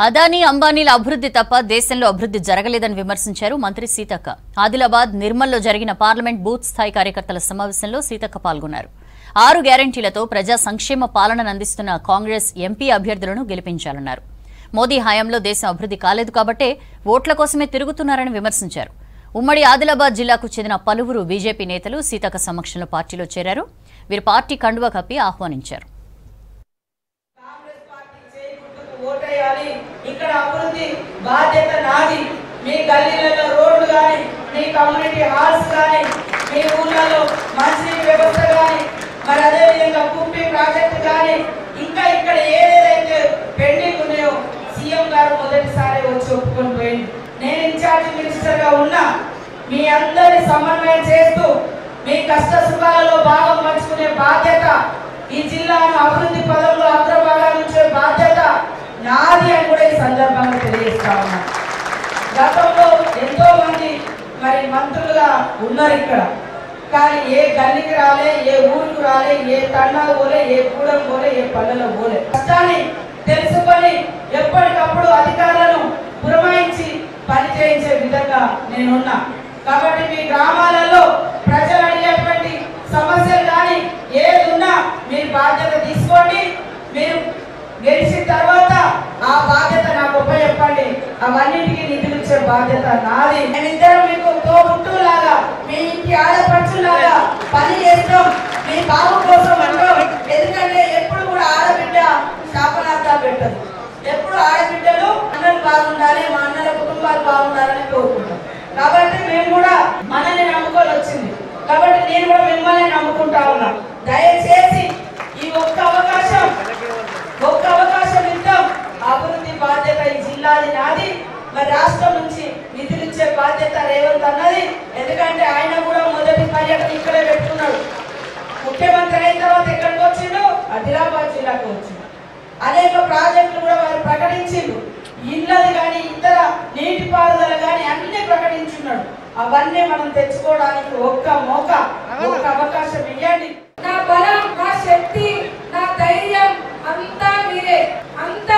అదానీ అంబానీల అభివృద్ధి తప్ప దేశంలో అభివృద్ధి జరగలేదని విమర్శించారు మంత్రి సీతక్క. ఆదిలాబాద్ నిర్మల్లో జరిగిన పార్లమెంట్ బూత్ స్థాయి కార్యకర్తల సమావేశంలో సీతక్క పాల్గొన్నారు. 6 గ్యారెంటీలతో ప్రజా సంక్షేమ పాలనను అందిస్తున్న కాంగ్రెస్ ఎంపీ అభ్యర్థులను గెలిపించాలన్నారు. మోదీ హయాంలో దేశం అభివృద్ధి కాలేదు కాబట్టే ఓట్ల కోసమే తిరుగుతున్నారని విమర్శించారు. ఉమ్మడి ఆదిలాబాద్ జిల్లాకు చెందిన పలువురు బీజేపీ నేతలు సీతక్క సమక్షంలో పార్టీలో చేరారు. వీరు పార్టీ కండువా కప్పి ఆహ్వానించారు. ఇక్కడ అభివృద్ధి బాధ్యత నాది. మీ గల్లీలలో రోడ్లు కానీ, మీ కమ్యూనిటీ హాల్స్ కానీ, మీ ఊళ్ళలో మంచినీటి వ్యవస్థ కానీ, మరి అదేవిధంగా కుప్పి ప్రాజెక్టు కానీ, ఇంకా ఇక్కడ ఏదైతే పెండింగ్ ఉన్నాయో సీఎం గారు మొదటిసారి వచ్చి ఒప్పుకొని పోయింది. నేను ఇన్ఛార్జ్ మినిస్టర్గా ఉన్నా మీ అందరినీ సమన్వయం చేస్తూ మీ కష్ట సుఖాలలో భాగం పంచుకునే బాధ్యత, ఈ జిల్లాను అభివృద్ధి పదంలో అగ్రభాగాన్ని ఉంచే బాధ్యత నాది అని కూడా ఈ సందర్భంగా తెలియజేస్తా ఉన్నా. గతంలో ఎంతో మంది మరి మంత్రులుగా ఉన్నారు ఇక్కడ, కానీ ఏ గల్లీకి రాలే, ఏ ఊరికి రాలే, ఏ తండా పోలే, ఏ కూడం పోలే, ఏ పల్లెలో పోలే. కష్టాన్ని తెలుసుకొని ఎప్పటికప్పుడు అధికారులను పురమాయించి పని చేయించే విధంగా నేనున్నా. కాబట్టి మీ గ్రామాలలో ప్రజలు అడిగేటువంటి సమస్యలు కానీ ఏది ఉన్నా మీరు బాధ్యత తీసుకోండి. మీరు గెలిచిన తర్వాత ఆ బాధ్యత నాకు ఉపయోగపడి అవన్నింటికి నిధులు ఇచ్చే బాధ్యత నాది. మేమిద్దరం మీకు తోబుట్టులాగా, మీ ఇంటి ఆడపడుచులాగా పని చేస్తాం. మీ బాబు కోసం అంటాం. ఎందుకంటే ఎప్పుడు కూడా ఆడబిడ్డ శాపనార్థాలు పెట్టదు. ఎప్పుడు ఆడబిడ్డలు అన్నలు బాగుండాలి, మా అన్నల కుటుంబాలు బాగుండాలని కోరుకుంటాం. కాబట్టి మేము కూడా మనల్ని నమ్ముకొని వచ్చింది కాబట్టి నేను కూడా మిమ్మల్ని నమ్ముకుంటా ఉన్నా. దయచేసి ఈ ఒక్క అవకాశం ఇద్దాం. అభివృద్ధి బాధ్యత ఈ జిల్లాది నాది. మరి రాష్ట్రం నుంచి నిధులు ఇచ్చే బాధ్యత రేవంత్ అన్నది. ఎందుకంటే ఆయన కూడా మొదటి పర్యటన ఇక్కడే పెట్టుకున్నాడు. ముఖ్యమంత్రి అయిన తర్వాత ఎక్కడికి వచ్చిండు? ఆదిలాబాద్ జిల్లాకు వచ్చిండు. అనేక ప్రాజెక్టులు కూడా వారు ప్రకటించిండు. ఇళ్ళది కానీ ఇతర నీటిపారుదల కానీ అన్ని ప్రకటించున్నాడు. అవన్నీ మనం తెచ్చుకోవడానికి ఒక్క అవకాశం ఇవ్వండి. నా బలం, నా శక్తి, నా ధైర్యం అంతా మీరే. అంతా